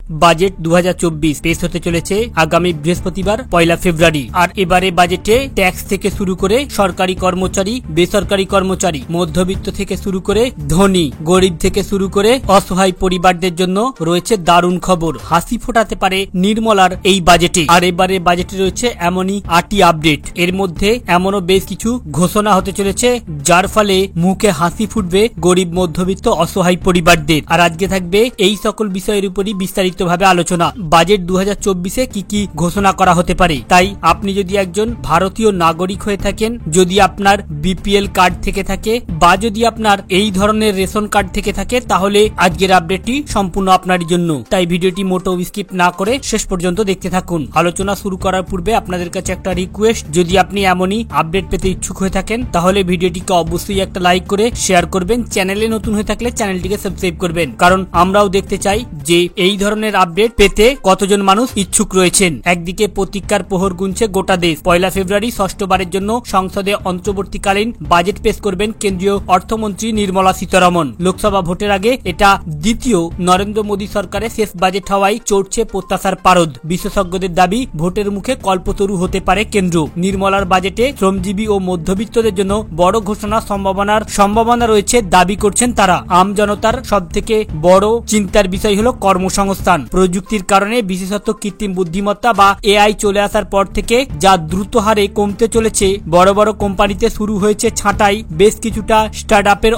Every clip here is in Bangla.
বাজেট 2024 পেশ হতে চলেছে আগামী বৃহস্পতিবার 1 ফেব্রুয়ারি। আর এবারে বাজেটে ট্যাক্স থেকে শুরু করে সরকারি কর্মচারী, বেসরকারি কর্মচারী, মধ্যবিত্ত থেকে শুরু করে ধনী, গরিব থেকে শুরু করে অসহায় পরিবারদের জন্য রয়েছে দারুণ খবর। হাসি ফোটাতে পারে নির্মলার এই বাজেটে। আর এবারে বাজেটে রয়েছে এমনই 8টি আপডেট। এর মধ্যে এমনও বেশ কিছু ঘোষণা হতে চলেছে যার ফলে মুখে হাসি ফুটবে গরিব, মধ্যবিত্ত, অসহায় পরিবারদের। আর আজকে থাকবে এই সকল বিষয়ের উপরই বিস্তারিতভাবে আলোচনা। বাজেট 2024-এ কি কি ঘোষণা করা হতে পারে। তাই আপনি যদি একজন ভারতীয় নাগরিক হয়ে থাকেন, যদি আপনার বিপিএল কার্ড থেকে থাকে বা যদি আপনার এই ধরনের রেশন কার্ড থেকে থাকে, তাহলে আজকের আপডেটটি সম্পূর্ণ আপনার জন্য। তাই ভিডিওটি মোটো স্কিপ না করে শেষ পর্যন্ত দেখতে থাকুন। আলোচনা শুরু করার পূর্বে আপনাদের কাছে একটা রিকোয়েস্ট, যদি আপনি এমনই আপডেট পেতে ইচ্ছুক হয়ে থাকেন তাহলে ভিডিওটিকে অবশ্যই একটা লাইক করে শেয়ার করবেন। চ্যানেলে নতুন হয়ে থাকলে চ্যানেলটিকে সাবস্ক্রাইব করবেন, কারণ আমরাও দেখতে চাই যে এই ধরনের আপডেট পেতে কতজন মানুষ ইচ্ছুক রয়েছেন। একদিকে প্রতীক্ষার প্রহর গুনছে গোটা দেশ। 1 ফেব্রুয়ারি ষষ্ঠবারের জন্য সংসদে অন্তর্বর্তীকালীন বাজেট পেশ করবেন কেন্দ্রীয় অর্থমন্ত্রী নির্মলা সীতারমন। লোকসভা ভোটের আগে এটা দ্বিতীয় নরেন্দ্র মোদী সরকারের শেষ বাজেট হওয়ায় চড়ছে প্রত্যাশার পারদ। বিশেষজ্ঞদের দাবি, ভোটের মুখে কল্পতরু হতে পারে কেন্দ্র। নির্মলার বাজেটে শ্রমজীবী ও মধ্যবিত্তদের জন্য বড় ঘোষণা সম্ভাবনা রয়েছে দাবি করছেন তারা। আম জনতার সব থেকে বড় চিন্তার বিষয় হলো কর্মসংস্থান। প্রযুক্তির কারণে, বিশেষত কৃত্রিম বুদ্ধিমত্তা বা এআই চলে আসার পর থেকে যা দ্রুত হারে কমতে চলেছে, বড় বড় কোম্পানিতে শুরু হয়েছে ছাঁটাই। বেশ কিছুটা স্টার্টআপের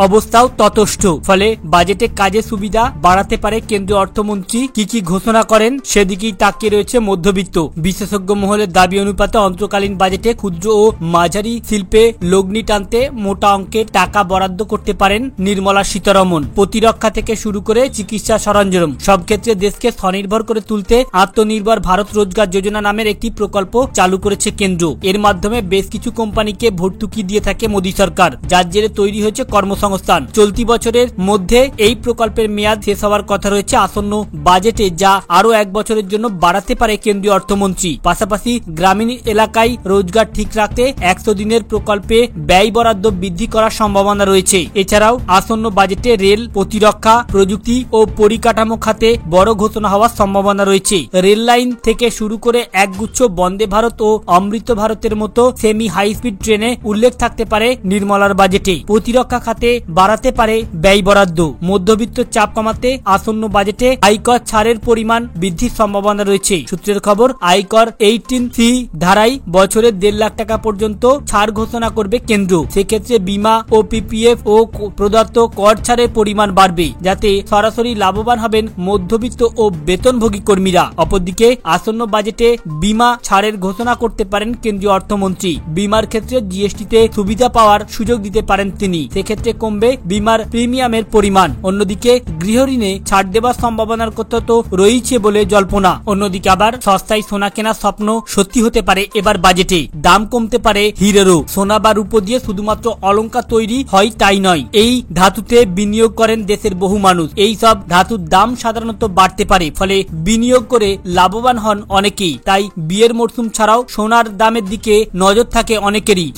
অবস্থাও ততস্থ। ফলে বাজেটে কাজের সুবিধা বাড়াতে পারে কেন্দ্রীয় অর্থমন্ত্রী। কি ঘোষণা করেন সেদিকেই তাকিয়ে রয়েছে মধ্যবিত্ত। বিশেষজ্ঞ মহলের দাবি অনুপাতে অন্তর্কালীন বাজেটে ক্ষুদ্র ও মাঝারি শিল্পে লগ্নি টানতে মোটা অঙ্কের টাকা বরাদ্দ করতে পারেন নির্মলা সীতারমন। প্রতিরক্ষা থেকে শুরু করে চিকিৎসা সরঞ্জাম সব ক্ষেত্রে দেশকে স্বনির্ভর করে তুলতে আত্মনির্ভর ভারত রোজগার যোজনা নামের একটি প্রকল্প চালু করেছে কেন্দ্র। এর মাধ্যমে বেশ কিছু কোম্পানিকে ভর্তুকি দিয়ে থাকে মোদী সরকার, যার জেরে তৈরি হয়েছে কর্মসংস্থান। চলতি বছরের মধ্যে এই প্রকল্পের মেয়াদ শেষ হওয়ার কথা রয়েছে আসন্ন বাজেটে, যা আরো 1 বছরের জন্য বাড়াতে পারে কেন্দ্রীয় অর্থমন্ত্রী। পাশাপাশি গ্রামীণ এলাকায় রোজগার ঠিক রাখতে 100 দিনের প্রকল্পে ব্যয় বরাদ্দ বৃদ্ধি করার সম্ভাবনা রয়েছে। এছাড়াও আসন্ন বাজেটে রেল, প্রতিরক্ষা, প্রযুক্তি ও পরিকাঠামো খাতে বড় ঘোষণা হওয়ার সম্ভাবনা রয়েছে। রেল লাইন থেকে শুরু করে একগুচ্ছ বন্দে ভারত ও অমৃত ভারতের মতো সেমি হাই স্পিড ট্রেনে উল্লেখ থাকতে পারে নির্মলার বাজেটে। প্রতিরক্ষা খাতে বাড়াতে পারে ব্যয় বরাদ্দ। মধ্যবিত্ত চাপ কমাতে আসন্ন বাজেটে আয়কর ছাড়ের পরিমাণ বৃদ্ধির সম্ভাবনা রয়েছে। সূত্রের খবর, আয়কর 18C ধারায় বছরে 1.5 লাখ টাকা পর্যন্ত ছাড় ঘোষণা করবে কেন্দ্র। সেক্ষেত্রে বীমা ও পিপিএফ ও প্রদত্ত কর ছাড়ের পরিমাণ বাড়বে, যাতে সরাসরি লাভবান হবেন মধ্যবিত্ত ও বেতনভোগী কর্মীরা। অপরদিকে আসন্ন বাজেটে বীমা ছাড়ের ঘোষণা করতে পারেন কেন্দ্রীয় অর্থমন্ত্রী। বীমার ক্ষেত্রে জিএসটিতে সুবিধা পাওয়ার সুযোগ দিতে পারেন তিনি। সেক্ষেত্রে কমবে বীমার প্রিমিয়ামের পরিমাণ। অন্যদিকে গৃহঋণে ছাড় দেওয়ার সম্ভাবনার কথা তো রয়েছে বলে জল্পনা। অন্যদিকে আবার সস্তায় সোনা কেনার স্বপ্ন সত্যি হতে পারে এবার বাজেটে। দাম কমতে পারে হীরেরও। সোনা বা রূপো দিয়ে শুধুমাত্র অলংকার তৈরি হয় তাই নয়, এই ধাতুতে বিনিয়োগ করেন দেশের বহু মানুষ। এই সব ধাতুর দাম সাধারণত বাড়তে পারে, ফলে বিনিয়োগ করে লাভবান হন অনেকেই। তাই বিয়ের মরশুম ছাড়াও সোনার দামের দিকে নজর থাকে অনেকেরই।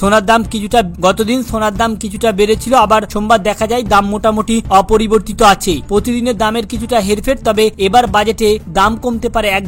গতদিন সোনার দাম কিছুটা বেড়েছিল, আবার সোমবার দেখা যায় দাম মোটামুটি অপরিবর্তিত আছে। প্রতিদিনের দামের কিছুটা হেরফের, তবে এবার বাজেটে দাম কমতে পারে এক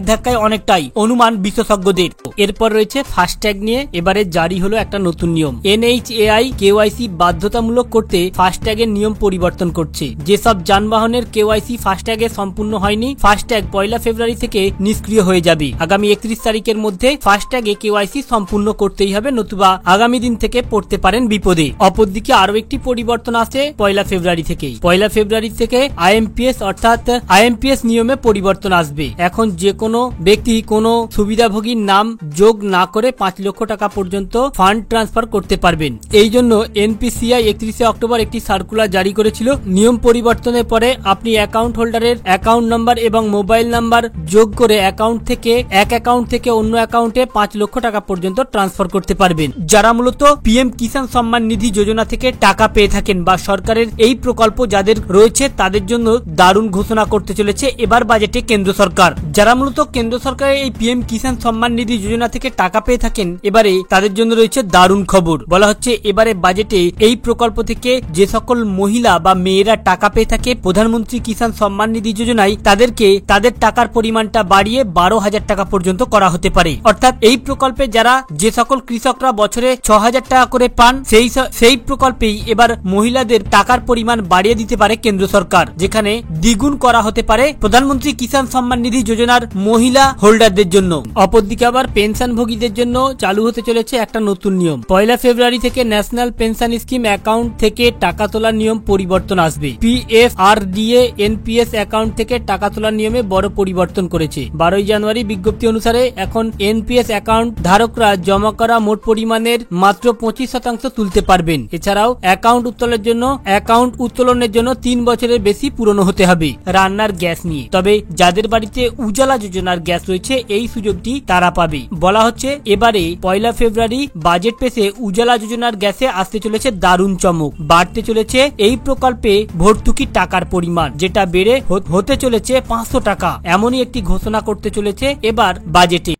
ধাক্কায় অনেকটাই, অনুমান বিশেষজ্ঞদের। এরপর রয়েছে ফাস্ট্যাগ নিয়ে এবারে জারি হলো একটা নতুন নিয়ম। NHAI KYC বাধ্যতামূলক করতে ফাস্ট্যাগের নিয়ম পরিবর্তন করছে। যেসব যানবাহনের KYC ফাস্ট্যাগে সম্পূর্ণ হয়নি, ফাস্ট্যাগ 1 ফেব্রুয়ারি থেকে নিষ্ক্রিয় হয়ে যাবে। আগামী 31 তারিখের মধ্যে ফাস্ট্যাগে KYC সম্পূর্ণ করতেই হবে, নতুবা আগামী দিন থেকে পড়তে পারেন বিপদে। অপরদিকে আরো একটি পরিবর্তন আছে 1 ফেব্রুয়ারি থেকে। 1 ফেব্রুয়ারি থেকে IMPS অর্থাৎ IMPS নিয়মে পরিবর্তন আসবে। এখন যে কোনো ব্যক্তি কোনো সুবিধাভোগীর নাম যোগ না করে 5 লক্ষ টাকা পর্যন্ত ফান্ড ট্রান্সফার করতে পারবেন। এই জন্য NPCI 31 অক্টোবর একটি সার্কুলার জারি করেছিল। নিয়ম পরিবর্তনের পরে আপনি অ্যাকাউন্ট হোল্ডারের অ্যাকাউন্ট নাম্বার এবং মোবাইল নাম্বার যোগ করে এক অ্যাকাউন্ট থেকে অন্য অ্যাকাউন্টে 5 লক্ষ টাকা পর্যন্ত ট্রান্সফার করতে পারবেন। যারা মূলত PM কিষাণ সম্মান নিধি যোজনা থেকে টাকা পেয়ে থাকেন বা সরকারের এই প্রকল্প যাদের রয়েছে, তাদের জন্য দারুণ ঘোষণা করতে চলেছে এবার বাজেটে কেন্দ্র সরকার। যারা মূলত কেন্দ্র সরকারের এই PM কিষাণ সম্মান নিধি যোজনা থেকে টাকা পেয়ে থাকেন, এবারে তাদের জন্য রয়েছে দারুণ খবর। বলা হচ্ছে এবারে বাজেটে এই প্রকল্প থেকে যে সকল মহিলা বা মেয়েরা টাকা পেয়ে থাকে, প্রধানমন্ত্রী কিষাণ সম্মান নিধি যোজনায় তাদেরকে তাদের টাকার পরিমাণটা বাড়িয়ে 12,000 টাকা পর্যন্ত করা হতে পারে। অর্থাৎ এই প্রকল্পে যারা যে সকল কৃষকরা বছরে 6,000 টাকা করে পান সেই প্রকল্পেই এবার মহিলাদের টাকার পরিমাণ বাড়িয়ে দিতে পারে কেন্দ্র সরকার, যেখানে দ্বিগুণ করা হতে পারে প্রধানমন্ত্রী কিষাণ সম্মান নিধি যোজনার মহিলা হোল্ডারদের জন্য। অপরদিকে আবার পেনশনভোগীদের জন্য চালু হতে চলেছে একটা নতুন নিয়ম। 1 ফেব্রুয়ারি থেকে ন্যাশনাল পেনশন স্কিম অ্যাকাউন্ট থেকে টাকা তোলার নিয়ম পরিবর্তন আসবে। পিএফআরডিএ এনপিএস অ্যাকাউন্ট থেকে টাকা তোলার নিয়মে বড় পরিবর্তন করেছে। 12 জানুয়ারি বিজ্ঞপ্তি অনুসারে এখন এনপিএস অ্যাকাউন্ট ধারকরা জমা করা মোট পরিমাণের মাত্র 25% তুলতে পারবেন। এছাড়াও অ্যাকাউন্ট উত্তোলনের জন্য 3 বছরের বেশি পুরনো হতে হবে। রান্নার গ্যাস নিয়ে, তবে যাদের বাড়িতে উজালা যোজনার গ্যাস রয়েছে এই সুযোগটি তারা পাবে। বলা হচ্ছে এবারে 1 ফেব্রুয়ারি বাজেট পেশে উজালা যোজনার গ্যাসে আসতে চলেছে দারুণ চমক। বাড়তে চলেছে এই প্রকল্পে ভর্তুকি টাকার পরিমাণ, যেটা বেড়ে হতে চলেছে 500 টাকা। এমনই একটি ঘোষণা করতে চলেছে এবার বাজেটে।